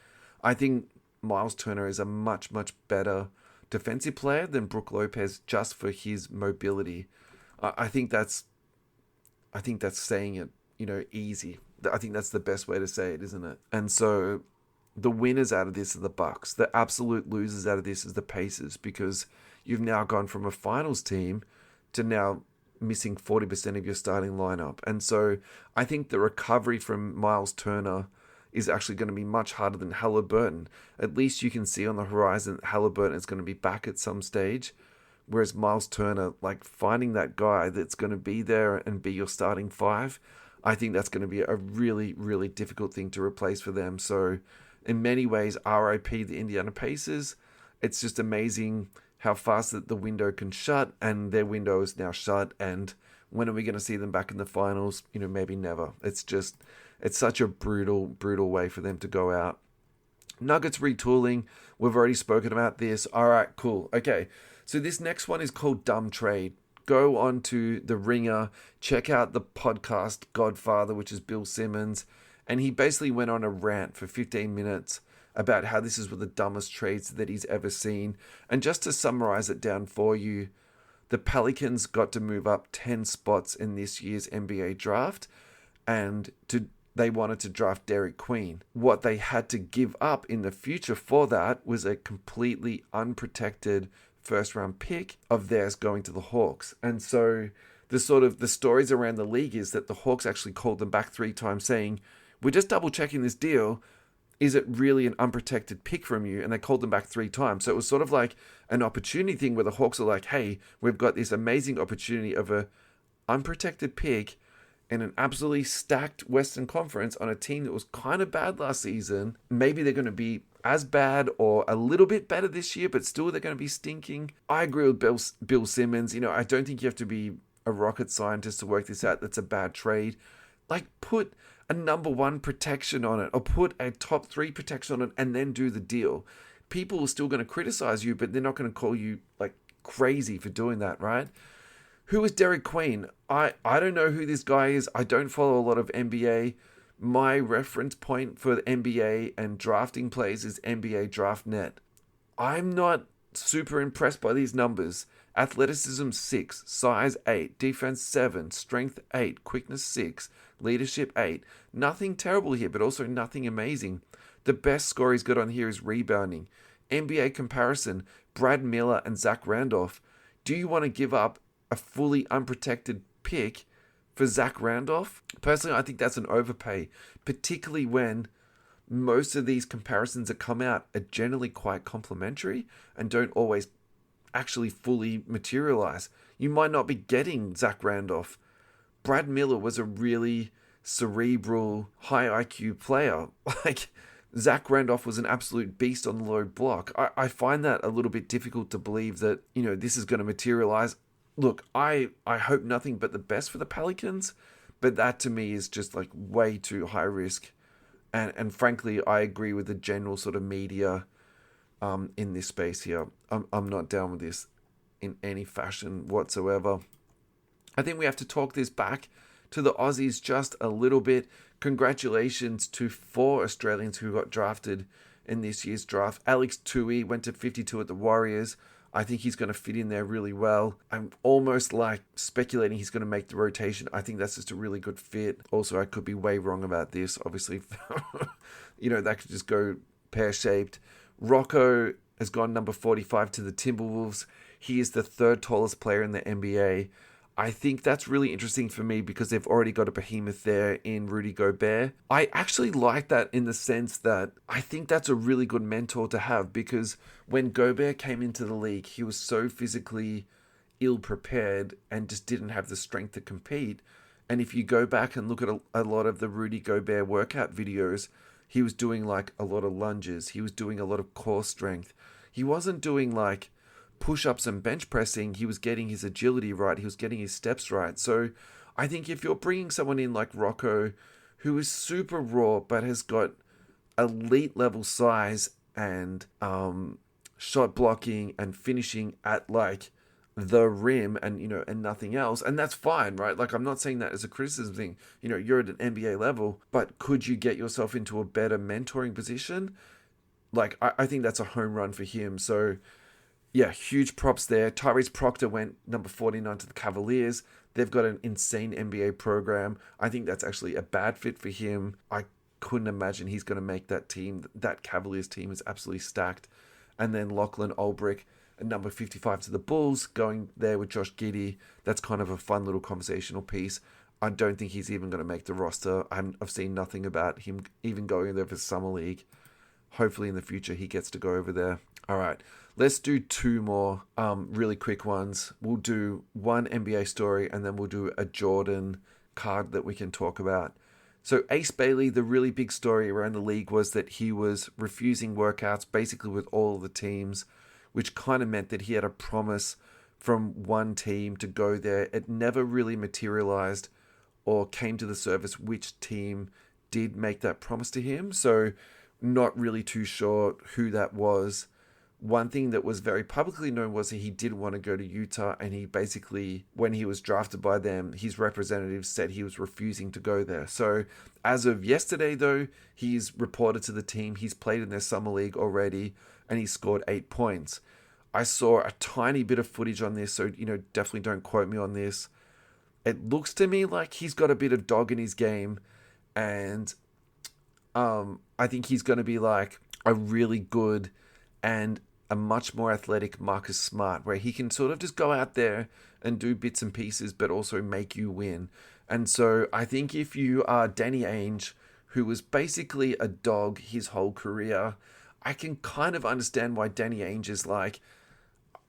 I think Myles Turner is a much, much better defensive player than Brook Lopez just for his mobility. I think that's saying it, easy. I think that's the best way to say it, isn't it? And so the winners out of this are the Bucks. The absolute losers out of this is the Pacers, because you've now gone from a finals team to now missing 40% of your starting lineup. And so I think the recovery from Myles Turner is actually going to be much harder than Halliburton. At least you can see on the horizon that Halliburton is going to be back at some stage, whereas Myles Turner, like finding that guy that's going to be there and be your starting 5, I think that's going to be a really, really difficult thing to replace for them. So in many ways, RIP the Indiana Pacers. It's just amazing how fast that the window can shut, and their window is now shut. And when are we going to see them back in the finals? Maybe never. It's such a brutal, brutal way for them to go out. Nuggets retooling. We've already spoken about this. All right, cool. Okay, so this next one is called Dumb Trade. Go on to The Ringer, check out the podcast Godfather, which is Bill Simmons, and he basically went on a rant for 15 minutes about how this is one of the dumbest trades that he's ever seen. And just to summarize it down for you, the Pelicans got to move up 10 spots in this year's NBA draft, and they wanted to draft Derik Queen. What they had to give up in the future for that was a completely unprotected first-round pick of theirs going to the Hawks. And so the stories around the league is that the Hawks actually called them back 3 times saying, we're just double-checking this deal. Is it really an unprotected pick from you? And they called them back 3 times. So it was sort of like an opportunity thing where the Hawks are like, hey, we've got this amazing opportunity of a unprotected pick in an absolutely stacked Western Conference on a team that was kind of bad last season. Maybe they're going to be as bad or a little bit better this year, but still they're going to be stinking. I agree with Bill Simmons. I don't think you have to be a rocket scientist to work this out. That's a bad trade. Like, put a number 1 protection on it, or put a top 3 protection on it, and then do the deal. People are still going to criticize you, but they're not going to call you like crazy for doing that, right? Who is Derik Queen? I don't know who this guy is. I don't follow a lot of NBA. My reference point for the NBA and drafting plays is NBA Draft Net. I'm not super impressed by these numbers. Athleticism 6, size 8, defense 7, strength 8, quickness 6, leadership 8. Nothing terrible here, but also nothing amazing. The best score he's got on here is rebounding. NBA comparison, Brad Miller and Zach Randolph. Do you want to give up a fully unprotected pick for Zach Randolph? Personally, I think that's an overpay, particularly when most of these comparisons that come out are generally quite complimentary and don't always actually fully materialize. you might not be getting Zach Randolph. Brad Miller was a really cerebral, high IQ player. Like, Zach Randolph was an absolute beast on the low block. I find that a little bit difficult to believe that, this is going to materialize. Look, I hope nothing but the best for the Pelicans, but that to me is just like way too high risk. And frankly, I agree with the general sort of media in this space here. I'm not down with this in any fashion whatsoever. I think we have to talk this back to the Aussies just a little bit. Congratulations to 4 Australians who got drafted in this year's draft. Alex Tui went to 52 at the Warriors. I think he's going to fit in there really well. I'm almost like speculating he's going to make the rotation. I think that's just a really good fit. Also, I could be way wrong about this. Obviously, that could just go pear-shaped. Rocco has gone number 45 to the Timberwolves. He is the 3rd tallest player in the NBA. I think that's really interesting for me because they've already got a behemoth there in Rudy Gobert. I actually like that in the sense that I think that's a really good mentor to have, because when Gobert came into the league, he was so physically ill-prepared and just didn't have the strength to compete. And if you go back and look at a lot of the Rudy Gobert workout videos, he was doing like a lot of lunges. He was doing a lot of core strength. He wasn't doing like push-ups and bench pressing. He was getting his agility right. He was getting his steps right. So I think if you're bringing someone in like Rocco, who is super raw but has got elite level size and shot blocking and finishing at like the rim and and nothing else, and that's fine, right? Like, I'm not saying that as a criticism thing. You're at an NBA level, but could you get yourself into a better mentoring position? Like, I think that's a home run for him. So yeah, huge props there. Tyrese Proctor went number 49 to the Cavaliers. They've got an insane NBA program. I think that's actually a bad fit for him. I couldn't imagine he's going to make that team. That Cavaliers team is absolutely stacked. And then Lachlan Olbrich at number 55 to the Bulls, going there with Josh Giddey. That's kind of a fun little conversational piece. I don't think he's even going to make the roster. I've seen nothing about him even going there for Summer League. Hopefully in the future he gets to go over there. All right, let's do 2 more really quick ones. We'll do one NBA story and then we'll do a Jordan card that we can talk about. So Ace Bailey, the really big story around the league was that he was refusing workouts basically with all of the teams, which kind of meant that he had a promise from one team to go there. It never really materialized or came to the surface which team did make that promise to him. So not really too sure who that was. One thing that was very publicly known was that he didn't want to go to Utah, and he basically, when he was drafted by them, his representatives said he was refusing to go there. So as of yesterday, though, he's reported to the team. He's played in their summer league already, and he scored 8 points. I saw a tiny bit of footage on this, so definitely don't quote me on this. It looks to me like he's got a bit of dog in his game, and I think he's going to be like a really good and a much more athletic Marcus Smart, where he can sort of just go out there and do bits and pieces, but also make you win. And so I think if you are Danny Ainge, who was basically a dog his whole career, I can kind of understand why Danny Ainge is like,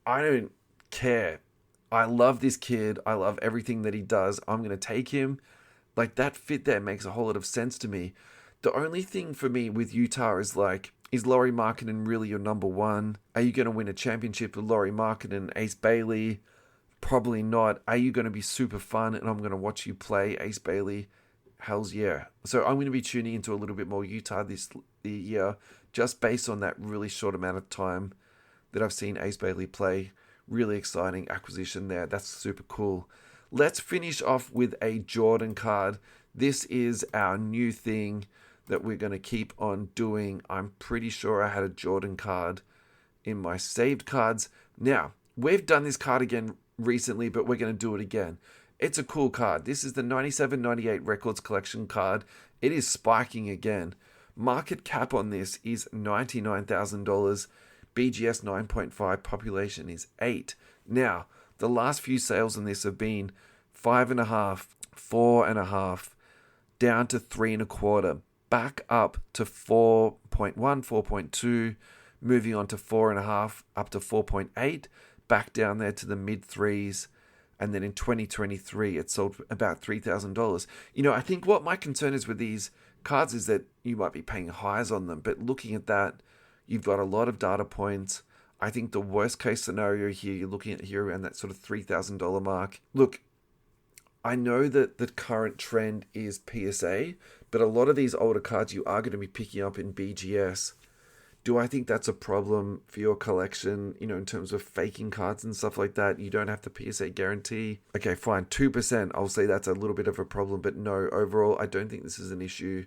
I don't care. I love this kid. I love everything that he does. I'm going to take him. Like, that fit there makes a whole lot of sense to me. The only thing for me with Utah is like, is Lauri Markkanen really your number one? Are you going to win a championship with Lauri Markkanen and Ace Bailey? Probably not. Are you going to be super fun and I'm going to watch you play Ace Bailey? Hells yeah. So I'm going to be tuning into a little bit more Utah this year, just based on that really short amount of time that I've seen Ace Bailey play. Really exciting acquisition there. That's super cool. Let's finish off with a Jordan card. This is our new thing that we're going to keep on doing. I'm pretty sure I had a Jordan card in my saved cards. Now, we've done this card again recently, but we're going to do it again. It's a cool card. This is the 97-98 Records Collection card. It is spiking again. Market cap on this is $99,000. BGS 9.5, population is 8. Now, the last few sales on this have been 5.5, 4.5, down to 3.25. Back up to 4.1, 4.2, moving on to 4.5, up to 4.8, back down there to the mid 3s, And then in 2023, it sold for about $3,000. I think what my concern is with these cards is that you might be paying highs on them. But looking at that, you've got a lot of data points. I think the worst case scenario here, you're looking at here around that sort of $3,000 mark. Look, I know that the current trend is PSA, but a lot of these older cards you are going to be picking up in BGS. Do I think that's a problem for your collection, in terms of faking cards and stuff like that? You don't have the PSA guarantee. Okay, fine, 2%. I'll say that's a little bit of a problem, but no, overall, I don't think this is an issue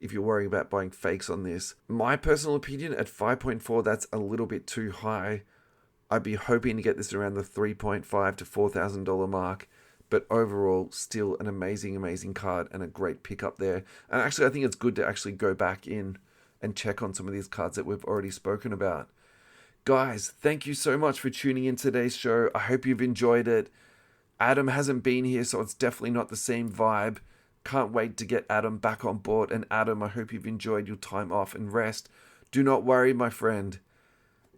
if you're worrying about buying fakes on this. My personal opinion, at 5.4, that's a little bit too high. I'd be hoping to get this around the $3.5 to $4,000 mark. But overall, still an amazing, amazing card and a great pickup there. And actually, I think it's good to actually go back in and check on some of these cards that we've already spoken about. Guys, thank you so much for tuning in today's show. I hope you've enjoyed it. Adam hasn't been here, so it's definitely not the same vibe. Can't wait to get Adam back on board. And Adam, I hope you've enjoyed your time off and rest. Do not worry, my friend.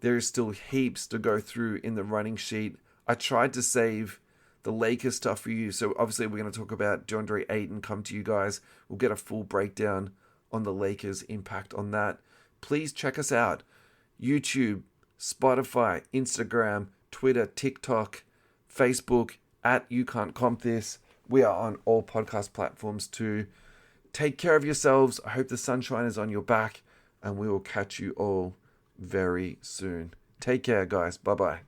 There is still heaps to go through in the running sheet. I tried to save the Lakers stuff for you. So obviously we're going to talk about DeAndre Ayton, come to you guys. We'll get a full breakdown on the Lakers' impact on that. Please check us out. YouTube, Spotify, Instagram, Twitter, TikTok, Facebook, at You Can't Comp This. We are on all podcast platforms too. Take care of yourselves. I hope the sunshine is on your back, and we will catch you all very soon. Take care, guys. Bye-bye.